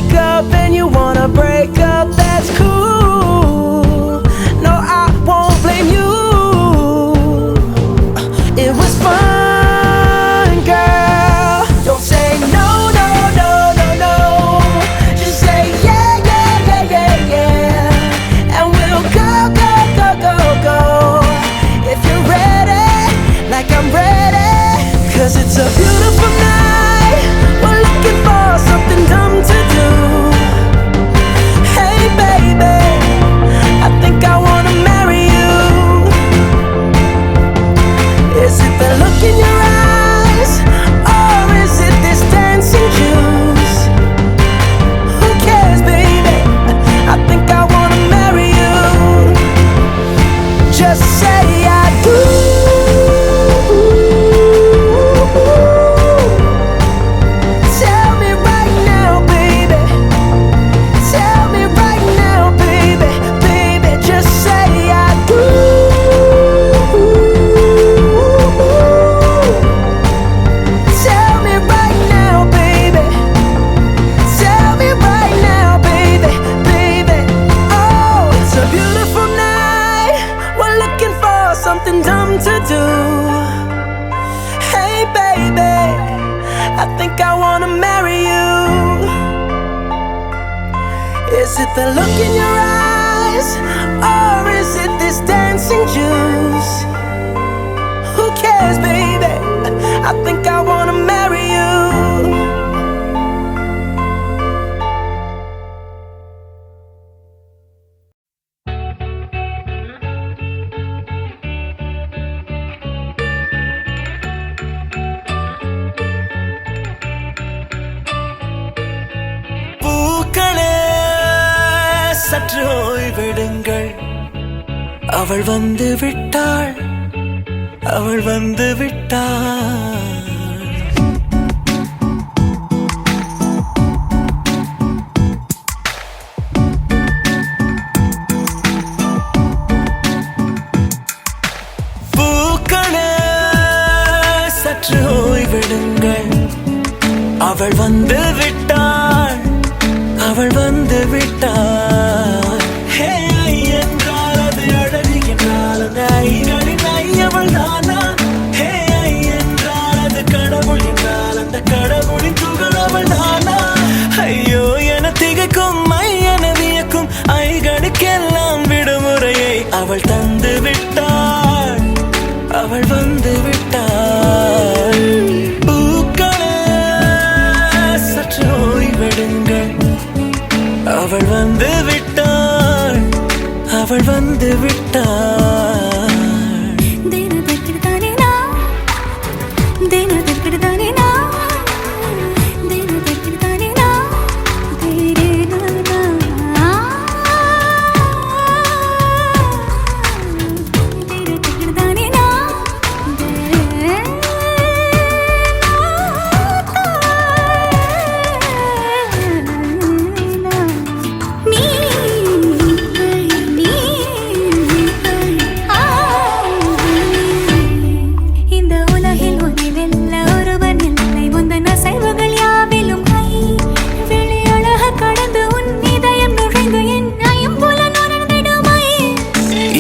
wake up and you wanna break up, that's cool. No, I won't blame you. It was fun, girl. Don't say no, no, no, no, no. Just say yeah, yeah, yeah, yeah, yeah. And we'll go, go, go, go, go. If you're ready, like I'm ready. 'Cause it's a beautiful night. We're looking for something dumb to do. Hey baby, I think I wanna marry you. Is it the look in your eyes, or is it this dancing juice? Who cares, baby? I think I wanna marry you. Just say I do. Tell me right now, baby. Tell me right now, baby. Baby, just say I do. Tell me right now, baby. Tell me right now, baby. Baby, oh, it's a beautiful night. We're looking for something dumb to do. Hey baby, I think I wanna marry you. Is it the look in your eyes, or is it this dancing juice? Who cares, baby? I think I wanna marry you. பூக்களே சற்று ஓய்வெடுங்கள், அவள் வந்து விட்டாள், அவள் வந்து விட்டாள். பூக்களே சற்று ஓய்வெடுங்கள், அவள் வந்து விட்டாள், அவள் வந்து விட்டாள். ஹே ஐ என்றால் அது அழகு என்றால் அந்த ஐகளின் ஐ அவள் தானா? ஹே ஐ என்றால் அது கடவுள் என்றால் அந்த கடவுளின் துகள் அவள் தானா? ஐயோ என திகைக்கும் ஐ என வியக்கும் ஐகளுக்கெல்லாம் விடுமுறையை அவள் தந்து விட்டாள், அவள் வந்து விட்டாள். பூக்களே சற்று ஓய்வெடுங்கள், அவள் வந்து விட்டாள், அவள் வந்து விட்டாள்.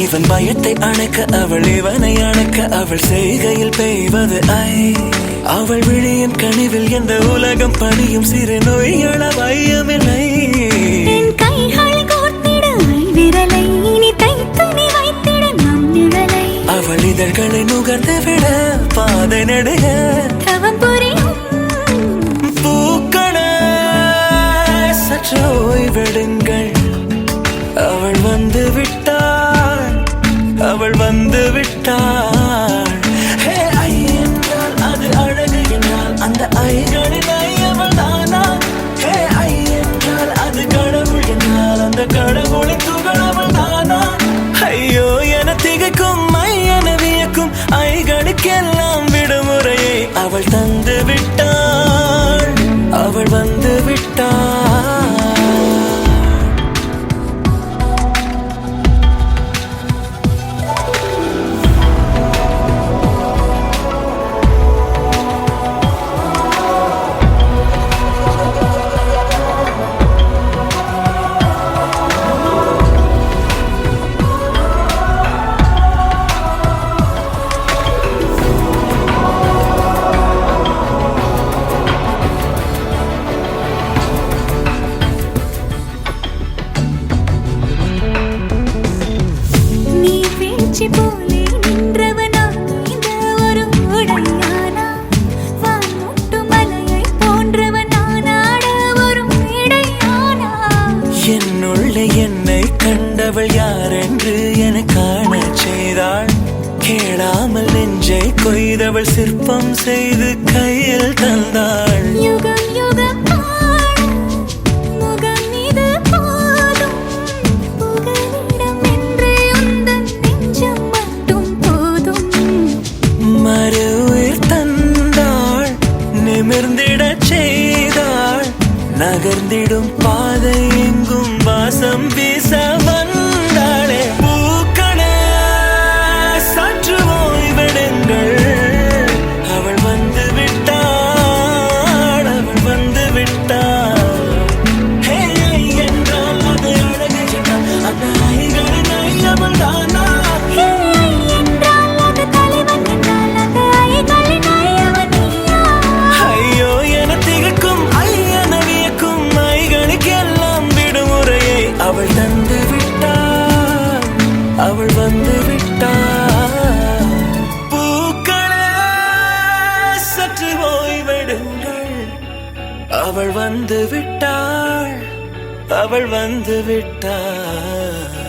இவன் பயத்தை அணைக்க அவள் இவனை அணைக்க அவள் செய்கையில் பெய்வது ஐ. அவள் விழியின் கனிவில் எந்த உலகம் பணியும் சிறு நோய்கள வையமில்லை. அவள் இதழ்களை நுகர்ந்து விட பாதை நடுக பூக்களே சற்று ஓய்வெடுங்கள், அவள் வந்து விட்டாள், அவள் வந்து விட்டாள். ஹே ஐ என்றால் அது அழகு என்றால் அந்த ஐகளின் ஐ அவள் தானா? ஹே ஐ என்றால் அது கடவுள் என்றால் அந்த கடவுளின் துகள் அவள் தானா? ஐயோ என திகைக்கும் ஐ என வியக்கும் ஐகளுக்கெல்லாம் விடுமுறையை அவள் தந்து விட்டாள், அவள் வந்து விட்டாள். போலே நின்றவனா இந்த ஒரு உடையானா வான்முட்டு மலையை போன்றவனானாட ஒரு இடையானா என்னுள்ளே என்னை கண்டவள் யாரென்று என காணச் செய்தாள் கேளாமல் நெஞ்சை கொய்தவள் சிற்பம் செய்து கையில் தந்தாள் யுகம் யுகம் முகம் இது போதும் புகலிடம் என்று உந்தன் நெஞ்சம் மட்டும் போதும் மறு உயிர் தந்தாள் நிமிர்ந்திடச் செய்தாள் நகர்ந்திடும் பாதை எங்கும் வாசம் வீச வந்தாளே பூக்களே சற்று ஓய்வெடுங்கள் அவள் வந்து விட்டாள் அவள் வந்து விட்டாள் ஹே என்றால் அது அழகு என்றால் அந்த ஐகளின் ஐயவள் தானா ஹே என்றால் அது தலைவன் என்றால் அந்த ஐகளின் ஐயவன் நீயா ஐயோ என திகைக்கும் ஐயன வியக்கும் ஐகளுக்கெல்லாம் விடுமுறையை அவள் தந்து விட்டாள் அவள் வந்து விட்டாள் பூக்களே சற்று ஓய்வெடுங்கள் அவள் வந்து விட்டாள் அவள் வந்து விட்டாள்